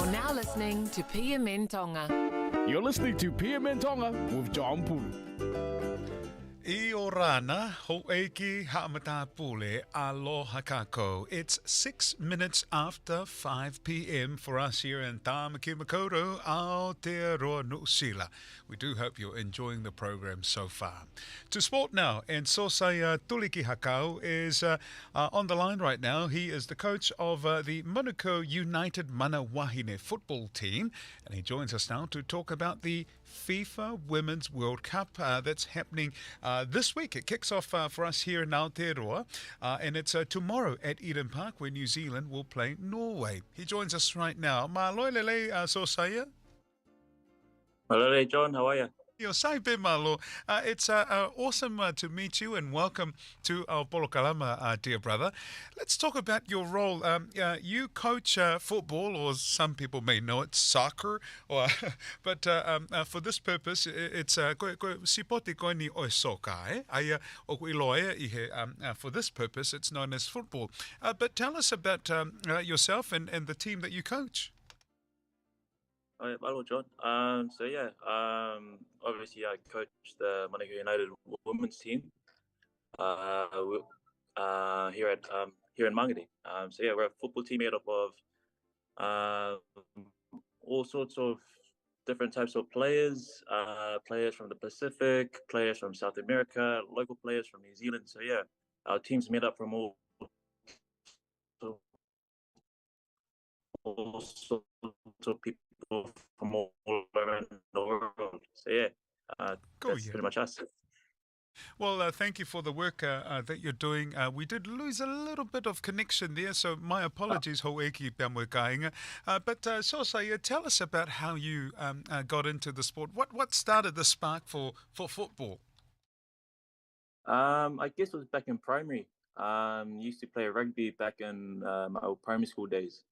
You're now listening to PM Tonga. You're listening to PM Tonga with John Pulu. I o rana, ho eiki haamata pule, aloha kako. It's 6 minutes after 5 p.m. for us here in Tāmaki Makaurau, Aotearoa, New Zealand. We do hope you're enjoying the program so far. To sport now, and Sosaia Tulikihakau is on the line right now. He is the coach of the Manukau United Mana Wāhine football team, and he joins us now to talk about the FIFA Women's World Cup that's happening this week. It kicks off for us here in Aotearoa, and it's tomorrow at Eden Park where New Zealand will play Norway. He joins us right now. Māloi lele, Sosaia. Hello, John. How are you? Yo, sai be malo. It's awesome to meet you and welcome to our Polokalama, dear brother. Let's talk about your role. You coach football, or some people may know it, soccer, or but for this purpose, it's sipoti koe ni oi soka, eh? Ai o iloia ihe. For this purpose, it's known as football. But tell us about yourself and the team that you coach. Hello, John. Obviously I coach the Manukau United women's team here in Mangere. We're a football team made up of all sorts of different types of players, players from the Pacific, players from South America, local players from New Zealand. Our team's made up from all sorts of people from all around the world. That's pretty much us. Well, thank you for the work that you're doing. We did lose a little bit of connection there, so my apologies, hoeki pēmwe kāinga. But Sosaia, tell us about how you got into the sport. What started the spark for football? I guess it was back in primary. Used to play rugby back in my old primary school days.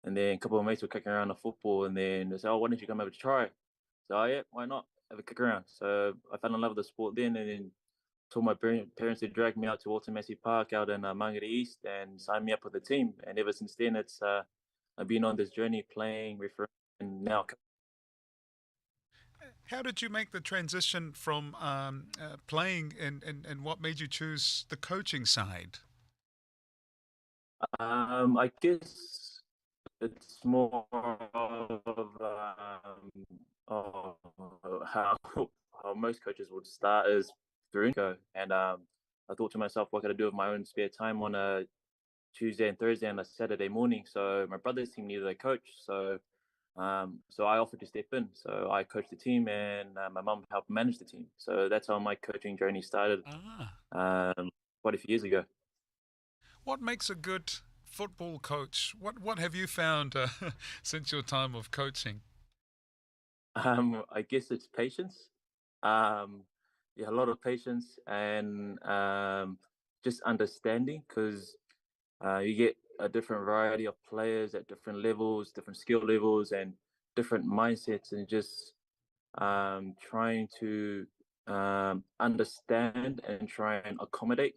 And then a couple of mates were kicking around the football, and then they said, "Oh, why don't you come have a try?" So, yeah, why not? Have a kick around. So I fell in love with the sport then, and then told my parents to drag me out to Aotearoa Park out in Mangere East and sign me up with the team. And ever since then, it's I've been on this journey playing, referring, and now. How did you make the transition from playing, and what made you choose the coaching side? I guess it's more of how most coaches would start is through intro. And I thought to myself, what could I do with my own spare time on a Tuesday and Thursday and a Saturday morning? So my brother's team needed a coach, so I offered to step in. So I coached the team, and my mum helped manage the team. So that's how my coaching journey started quite a few years ago. What makes a good football coach? What have you found since your time of coaching? I guess it's patience. A lot of patience and just understanding, because you get a different variety of players at different levels, different skill levels, and different mindsets, and just trying to understand and try and accommodate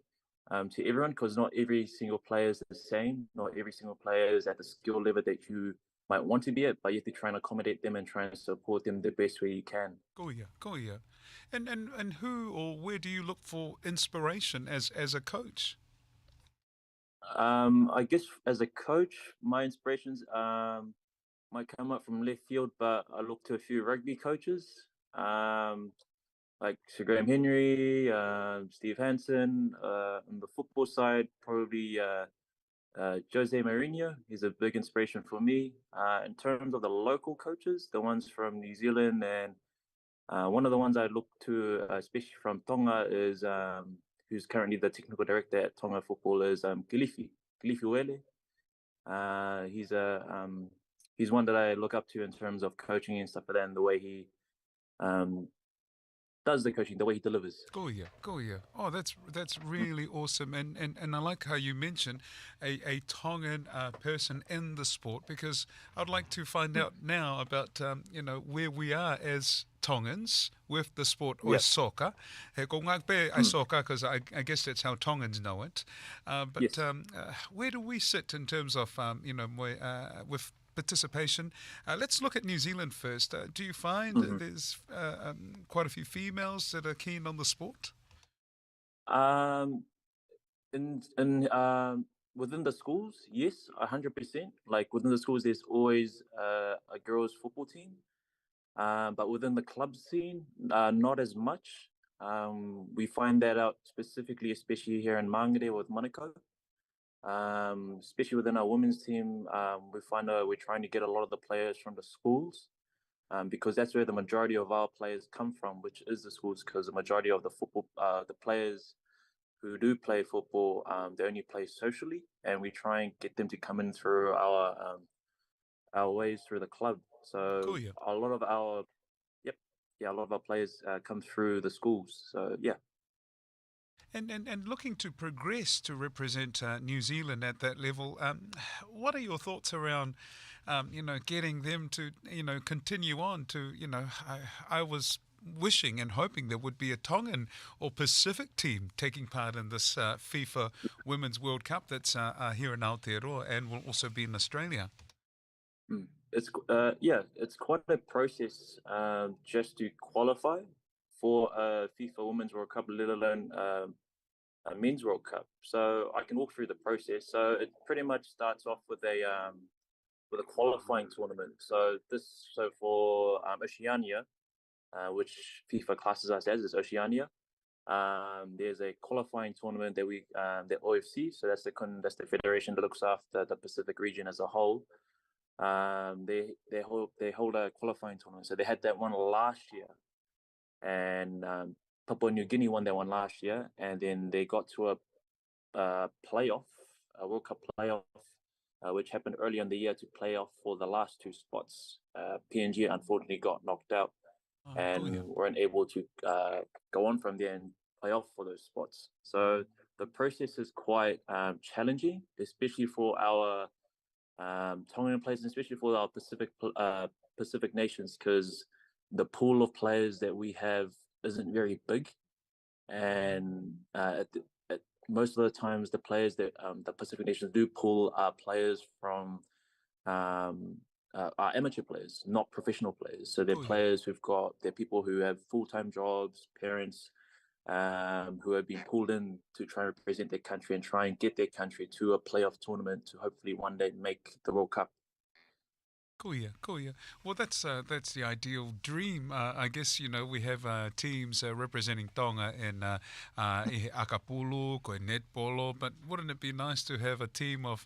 to everyone, because not every single player is the same. Not every single player is at the skill level that you might want to be at, but you have to try and accommodate them and try and support them the best way you can. Go yeah. And who or where do you look for inspiration as a coach? I guess as a coach, my inspirations might come up from left field, but I look to a few rugby coaches. Like Sir Graham Henry, Steve Hansen. On the football side, probably Jose Mourinho. He's a big inspiration for me. In terms of the local coaches, the ones from New Zealand, and one of the ones I look to, especially from Tonga, is who's currently the technical director at Tonga Football, is Kilifi Wele. He's one that I look up to in terms of coaching and stuff like that, and the way he does the coaching, the way he delivers. Go yeah. Oh, that's really awesome, and I like how you mention a Tongan person in the sport, because I'd like to find out now about where we are as Tongans with the sport or soccer. He ko ngak pe ai soccer, because I guess that's how Tongans know it. But where do we sit in terms of with participation. Let's look at New Zealand first. Do you find that there's quite a few females that are keen on the sport? Um, in Within the schools, yes, 100%. Like within the schools, there's always a girls' football team. But within the club scene, not as much. We find that out specifically, especially here in Mangere with Manukau. Especially within our women's team, we find we're trying to get a lot of the players from the schools, because that's where the majority of our players come from, which is the schools, because the majority of the players who do play football, they only play socially, and we try and get them to come in through our ways through the club. So Cool, yeah. a lot of our, yep, yeah, a lot of our players come through the schools. So yeah. And looking to progress to represent New Zealand at that level, what are your thoughts around, getting them to, continue on to, I was wishing and hoping there would be a Tongan or Pacific team taking part in this FIFA Women's World Cup that's here in Aotearoa and will also be in Australia. It's quite a process just to qualify for a FIFA Women's World Cup, let alone a Men's World Cup. So I can walk through the process. So it pretty much starts off with a qualifying tournament. So for Oceania, which FIFA classes us as is Oceania. There's a qualifying tournament that the OFC, so that's the federation that looks after the Pacific region as a whole. They hold a qualifying tournament. So they had that one last year, and Papua New Guinea won that one last year, and then they got to a playoff, a World Cup playoff, which happened early in the year to play off for the last two spots. PNG unfortunately got knocked out and weren't able to go on from there and play off for those spots. So the process is quite challenging, especially for our Tongan players, and especially for our Pacific nations, because the pool of players that we have isn't very big, and most of the times the players that the Pacific nations do pull are players from are amateur players, not professional players. So they're they're people who have full-time jobs, parents who have been pulled in to try and represent their country and try and get their country to a playoff tournament to hopefully one day make the World Cup. Cool, yeah. Well, that's the ideal dream. I guess, we have teams representing Tonga in Akapulu, koe netbolo, but wouldn't it be nice to have a team of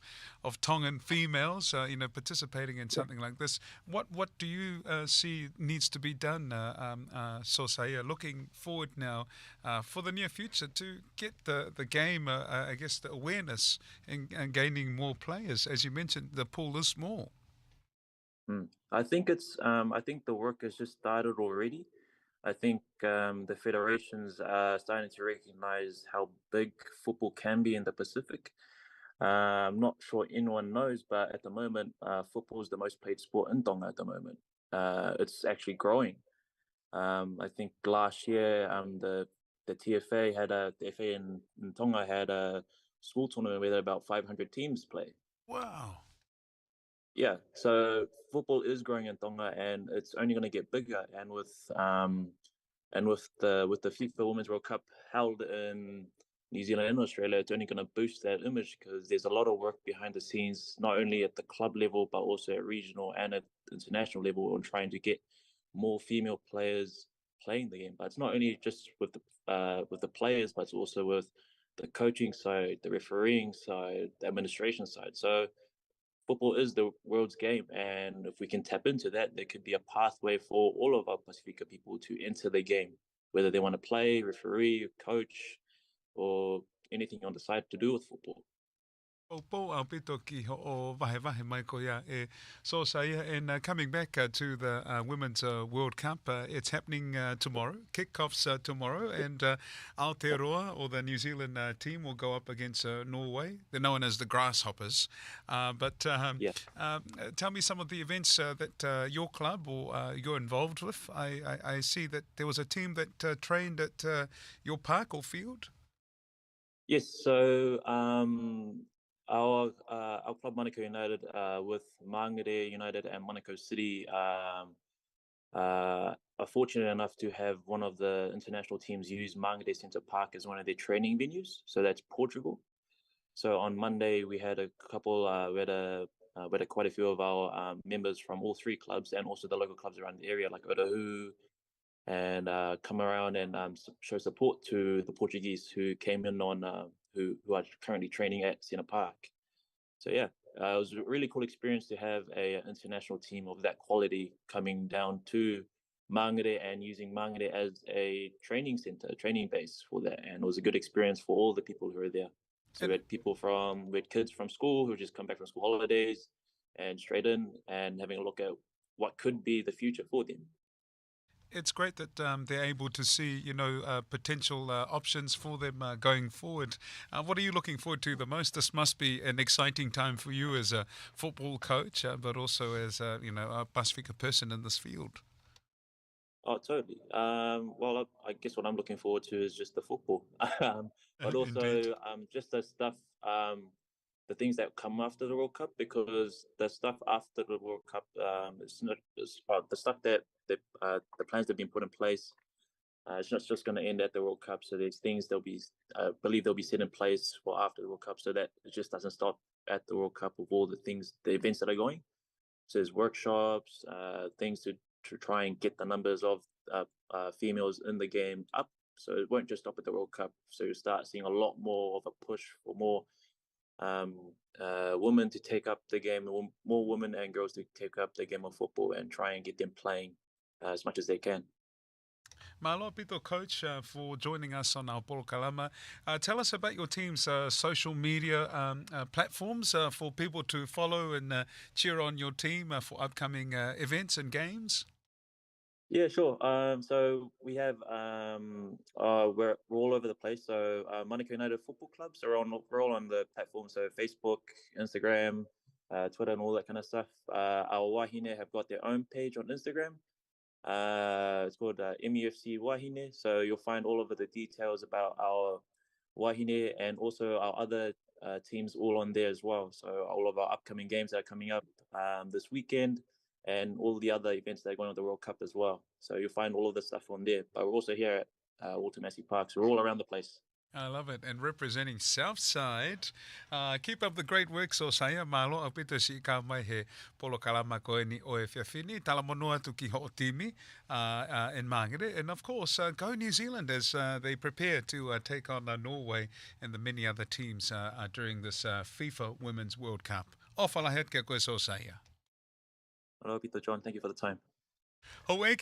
Tongan females, participating in something like this? What do you see needs to be done, Sosaia, looking forward now for the near future to get the game, I guess, the awareness and gaining more players? As you mentioned, the pool is small. I think I think the work has just started already. I think the federations are starting to recognize how big football can be in the Pacific. I'm not sure anyone knows, but at the moment, football is the most played sport in Tonga at the moment. It's actually growing. I think last year, the TFA the FA in Tonga had a school tournament where about 500 teams play. Wow. Yeah, so football is growing in Tonga, and it's only going to get bigger. And with the FIFA Women's World Cup held in New Zealand and Australia, it's only going to boost that image, because there's a lot of work behind the scenes, not only at the club level but also at regional and at international level, on trying to get more female players playing the game. But it's not only just with the players, but it's also with the coaching side, the refereeing side, the administration side. So football is the world's game, and if we can tap into that, there could be a pathway for all of our Pacifica people to enter the game, whether they want to play, referee, coach, or anything on the side to do with football. Po au pito ki o vahe mai ko ia Sosaia, and coming back to the Women's World Cup, it's happening tomorrow. Kickoffs tomorrow, and Aotearoa, or the New Zealand team, will go up against Norway. They're known as the Grasshoppers. But tell me some of the events that your club or you're involved with. I see that there was a team that trained at your park or field. Yes, so Our club Manukau United with Mangere United and Manukau City are fortunate enough to have one of the international teams use Mangere Centre Park as one of their training venues. So that's Portugal. So on Monday we had a couple. We had quite a few of our members from all three clubs and also the local clubs around the area, like Aotearoa, and come around and show support to the Portuguese who came in on who are currently training at Centre Park. So yeah, it was a really cool experience to have a international team of that quality coming down to Mangere and using Mangere as a training center, training base for that, and it was a good experience for all the people who were there. So we had kids from school who just come back from school holidays and straight in and having a look at what could be the future for them. It's great that they're able to see, potential options for them going forward. What are you looking forward to the most? This must be an exciting time for you as a football coach, but also as a Pasifika person in this field. Oh, totally. Well, I guess what I'm looking forward to is just the football, but Indeed. also just the stuff, the things that come after the World Cup, because the stuff after the World Cup, it's not the stuff that the plans that have been put in place. It's not just going to end at the World Cup. So there's things believe they'll be set in place for after the World Cup, so that it just doesn't stop at the World Cup of all the events that are going. So there's workshops, things to try and get the numbers of females in the game up. So it won't just stop at the World Cup. So you start seeing a lot more of a push for more women to take up the game, more women and girls to take up the game of football and try and get them playing as much as they can. Malo Pito, Coach, for joining us on our Polokalama. Tell us about your team's social media platforms for people to follow and cheer on your team for upcoming events and games. Yeah, sure. So we have we're all over the place. So Manukau United Football Club. So we're all on the platform. So Facebook, Instagram, Twitter, and all that kind of stuff. Our Wāhine have got their own page on Instagram. It's called MUFC Wāhine. So you'll find all of the details about our Wāhine and also our other teams all on there as well. So all of our upcoming games that are coming up this weekend, and all the other events that are going on the World Cup as well. So you'll find all of the stuff on there. But we're also here at Aotearoa Park, so we're all around the place. I love it. And representing Southside, keep up the great work, Sosaia. Malo au pito si ka mai he Polokalama koe ni o e whiawhini. Tala monoa tu ki ho timi in Mangere. And of course, go New Zealand as they prepare to take on Norway and the many other teams during this FIFA Women's World Cup. O whalahet kia koe, Sosaia. Hello, Peter John. Thank you for the time. Haueke